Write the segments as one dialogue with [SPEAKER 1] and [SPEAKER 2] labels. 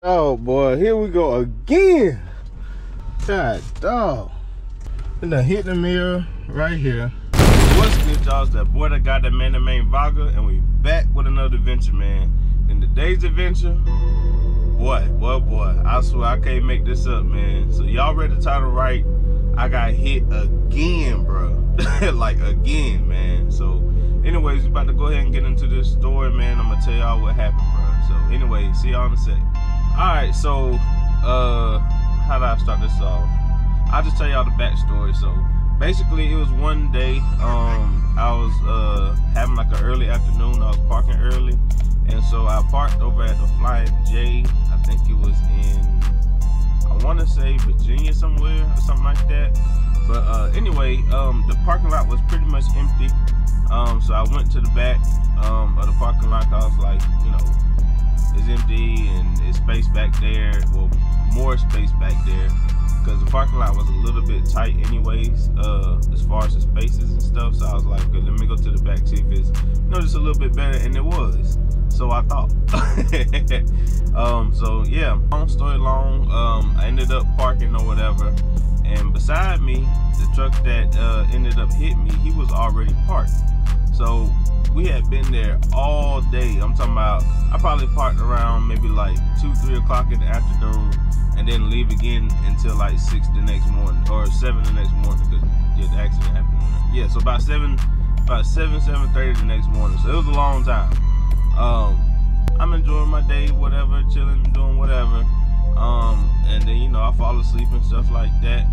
[SPEAKER 1] Oh boy, here we go again. God dog. And I hit the mirror right here. What's good, y'all? It's that boy that got that man, the main Vaga, and we back with another adventure, man. In today's adventure, boy, I swear I can't make this up, man. So y'all read the title right. I got hit again, bro. Like again, man. So anyways, we about to go ahead and get into this story, man. I'm gonna tell y'all what happened, bro. So anyway, see y'all in a sec. Alright, so how do I start this off? I'll just tell y'all the backstory. So basically it was one day, I was having like an early afternoon. I was parking early, and so I parked over at the Flying J. I think it was in, I want to say Virginia somewhere or something like that. But anyway, the parking lot was pretty much empty. So I went to the back of the parking lot. I was like, you know, it's empty and it's space back there. Well, more space back there, because the parking lot was a little bit tight anyways, as far as the spaces and stuff. So I was like, okay, let me go to the back, see if it's, you know, just a little bit better, and it was. So I thought. So yeah, long story long, I ended up parking or whatever, and beside me, the truck that ended up hitting me, he was already parked. So we had been there all day. I'm talking about, I probably parked around maybe like 2-3 o'clock in the afternoon, and then leave again until like 6 the next morning, or 7 the next morning, because yeah, the accident happened. Yeah, so about 7:30 the next morning. So it was a long time. I'm enjoying my day, whatever, chilling, doing whatever. And then, you know, I fall asleep and stuff like that.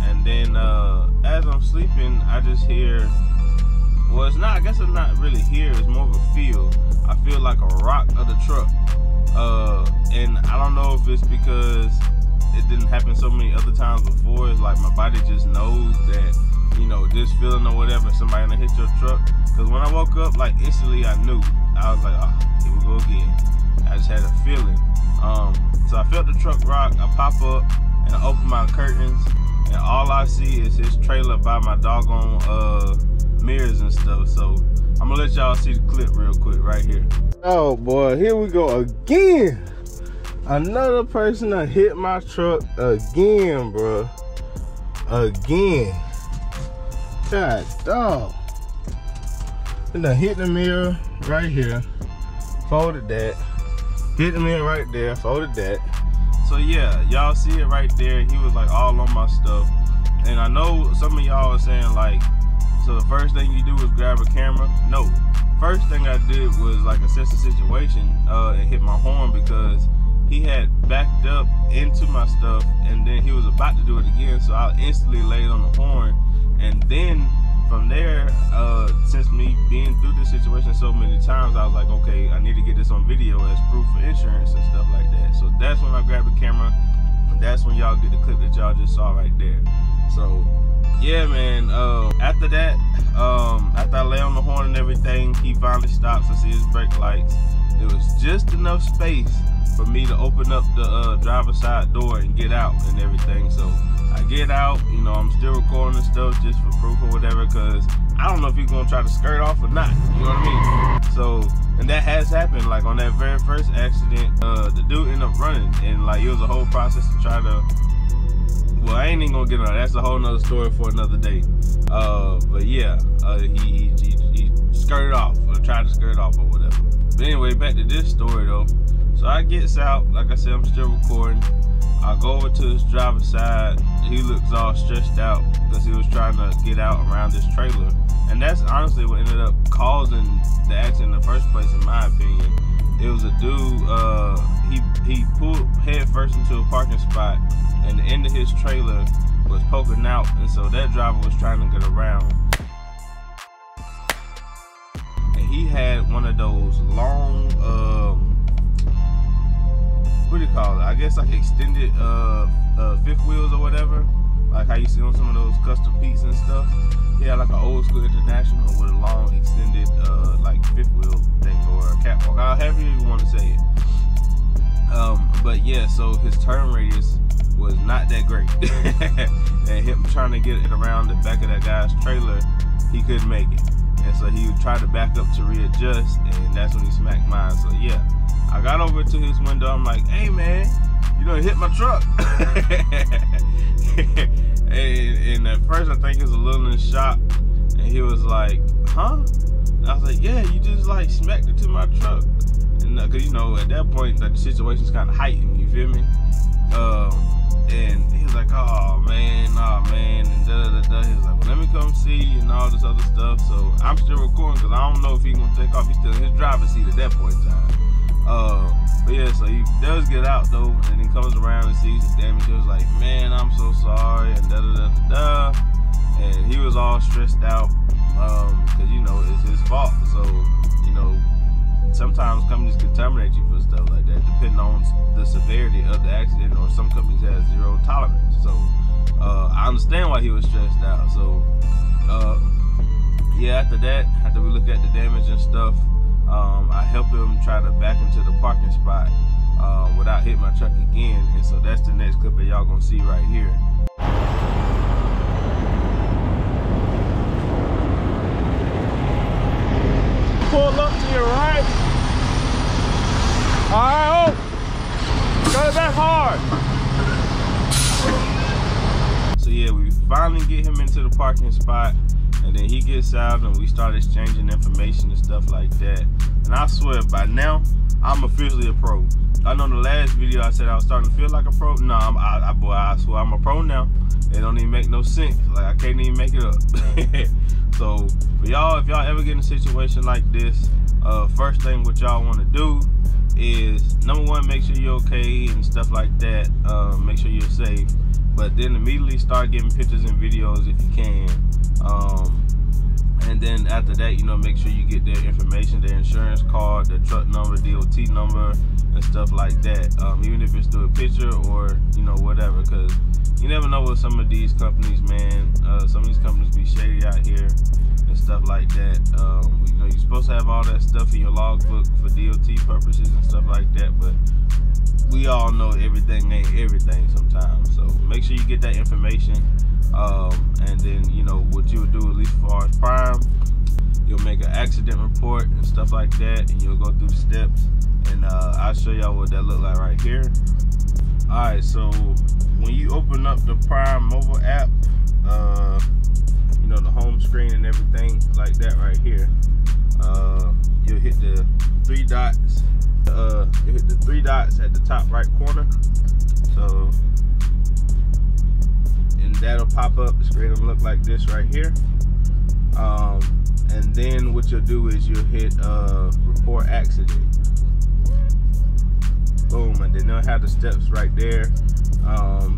[SPEAKER 1] And then as I'm sleeping, I just hear, well, it's not, I guess it's not really here, it's more of a feel. I feel like a rock of the truck. And I don't know if it's because it didn't happen so many other times before. It's like my body just knows that, you know, this feeling or whatever, somebody gonna hit your truck. Because when I woke up, like instantly I knew. I was like, oh, here we go again. I just had a feeling. So I felt the truck rock. I pop up and I open my curtains, and all I see is his trailer by my doggone mirrors and stuff. So I'm gonna let y'all see the clip real quick right here. Oh boy, here we go again. Another person that hit my truck again, bro. Again. God dog. And I hit the mirror right here. Folded that. Hit the mirror right there. Folded that. So yeah, y'all see it right there. He was like all on my stuff. And I know some of y'all are saying like, so the first thing you do is grab a camera. No. First thing I did was like assess the situation and hit my horn, because he had backed up into my stuff and then he was about to do it again. So I instantly laid on the horn, and then from there, since me being through this situation so many times, I was like, okay, I need to get this on video as proof for insurance and stuff like that. So that's when I grabbed the camera, and that's when y'all get the clip that y'all just saw right there. So yeah, man, after that, after I lay on the horn and everything, he finally stops. I see his brake lights. There was just enough space for me to open up the driver's side door and get out and everything. So I get out, you know, I'm still recording and stuff just for proof or whatever, because I don't know if he's gonna try to skirt off or not, you know what I mean? So, and that has happened, like on that very first accident, the dude ended up running, and like it was a whole process to try to, well, I ain't even gonna get on that. That's a whole nother story for another day. But yeah, he skirted off, or tried to skirt off or whatever. But anyway, back to this story though. So I gets out, like I said, I'm still recording. I go over to his driver's side. He looks all stressed out because he was trying to get out around this trailer. And that's honestly what ended up causing the accident in the first place, in my opinion. It was a dude, he pulled head first into a parking spot, and the end of his trailer was poking out, and so that driver was trying to get around. And he had one of those long, what do you call it? I guess like extended fifth wheels or whatever, like how you see on some of those custom Peaks and stuff. He had like an old school International with a long extended like fifth wheel thing, or a catwalk, however you want to say it. But yeah, so his turn radius was not that great. And him trying to get it around the back of that guy's trailer, he couldn't make it. And so he would try to back up to readjust, and that's when he smacked mine. So yeah, I got over to his window. I'm like, hey man, you done hit my truck. and at first I think he was a little in shock, and he was like, huh? And I was like, yeah, you just like smacked into my truck. And cause you know, at that point the situation's kind of heightened, you feel me? And he was like, oh man, nah man, and da-da-da-da. He was like, well, let me come see you and all this other stuff. So I'm still recording because I don't know if he's gonna take off. He's still in his driver's seat at that point in time. But yeah, so he does get out though, and he comes around and sees the damage. He was like, man, I'm so sorry, and da-da-da-da-da. And he was all stressed out, cause you know, it's his fault. So, you know, sometimes companies can terminate you for stuff like that, depending on the severity of the accident, or some companies have zero tolerance. So I understand why he was stressed out. So yeah, after that, after we look at the damage and stuff, I helped him try to back into the parking spot without hitting my truck again. And so that's the next clip that y'all gonna see right here. Pull up to your right. Alright, got it back hard. So yeah, we finally get him into the parking spot, and then he gets out and we start exchanging information and stuff like that. And I swear by now, I'm officially a pro. I know in the last video I said I was starting to feel like a pro. No, boy, I swear I'm a pro now. It don't even make no sense. Like, I can't even make it up. So for y'all, if y'all ever get in a situation like this, first thing what y'all want to do is, number one, make sure you're okay and stuff like that. Make sure you're safe. But then immediately start getting pictures and videos if you can. And then after that, you know, make sure you get their information, their insurance card, their truck number, DOT number, and stuff like that. Even if it's through a picture or, you know, whatever, because you never know what some of these companies, man, some of these companies be shady out here and stuff like that. You know, you're supposed to have all that stuff in your logbook for DOT purposes and stuff like that, but we all know everything ain't everything sometimes. So make sure you get that information. And then, you know, what you would do, at least as far as prime, you'll make an accident report and stuff like that, and you'll go through the steps, and I'll show y'all what that look like right here. All right, so when you open up the Prime mobile app, you know, the home screen and everything like that right here, you'll hit the three dots. You hit the three dots at the top right corner. So, and that'll pop up. The screen will look like this right here. And then what you'll do is you'll hit report accident. Boom, and then they'll have the steps right there.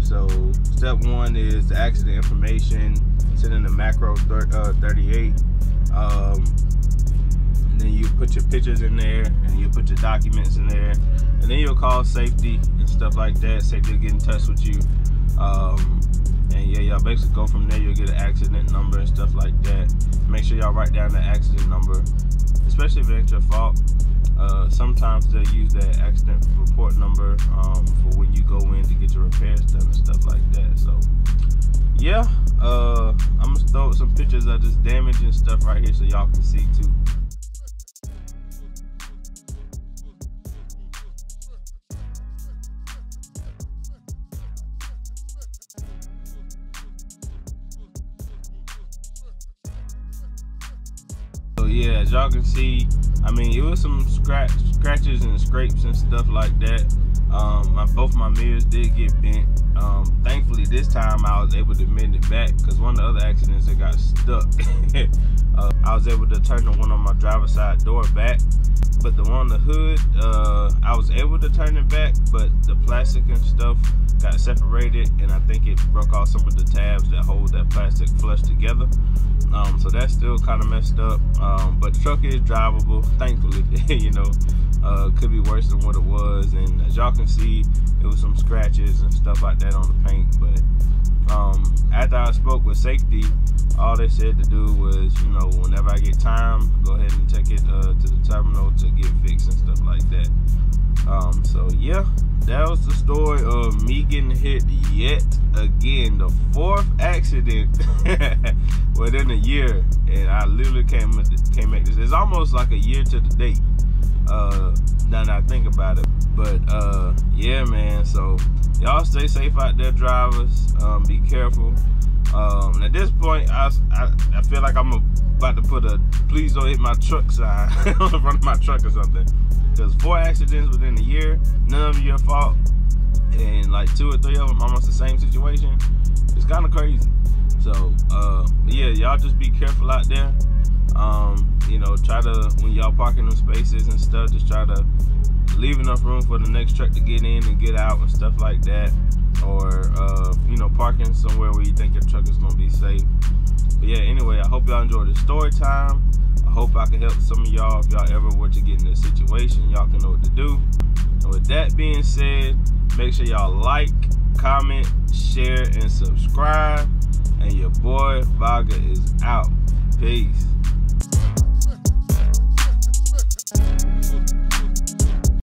[SPEAKER 1] So step one is the accident information, send in the macro 38. And then you put your pictures in there, and you put your documents in there, and then you'll call safety and stuff like that. Safety will get in touch with you. And yeah, y'all basically go from there. You'll get an accident number and stuff like that. Make sure y'all write down the accident number, especially if it ain't your fault. Sometimes they'll use that accident report number for when you go in to get your repairs done and stuff like that. So yeah, I'm gonna throw some pictures of this damage and stuff right here so y'all can see too. Yeah, as y'all can see, I mean, it was some scratches and scrapes and stuff like that. Both my mirrors did get bent. Thankfully this time I was able to mend it back, because one of the other accidents, it got stuck. I was able to turn the one on my driver's side door back, but the one on the hood, I was able to turn it back, but the plastic and stuff got separated, and I think it broke off some of the tabs that hold that plastic flush together. So that's still kind of messed up, but the truck is drivable, thankfully. You know, could be worse than what it was, and as y'all can see, it was some scratches and stuff like that on the paint. But after I spoke with safety, all they said to do was, you know, whenever I get time, go ahead and take it to the terminal to get fixed and stuff like that. So yeah, that was the story of me getting hit yet again, the 4th accident within a year, and I literally can't make this. It's almost like a year to the date. now that I think about it. But yeah, man, so y'all stay safe out there, drivers. Be careful. At this point, I feel like I'm about to put a "please don't hit my truck" sign on the front of my truck or something. Because 4 accidents within a year, none of them your fault, and like 2 or 3 of them almost the same situation. It's kind of crazy. So yeah, y'all just be careful out there. You know, try to, when y'all parking them spaces and stuff, just try to leave enough room for the next truck to get in and get out and stuff like that. Or you know, parking somewhere where you think your truck is gonna be safe. But yeah, anyway, I hope y'all enjoyed this story time. I hope I can help some of y'all. If y'all ever were to get in this situation, y'all can know what to do. And with that being said, make sure y'all like, comment, share, and subscribe. And your boy Vaga is out. Peace.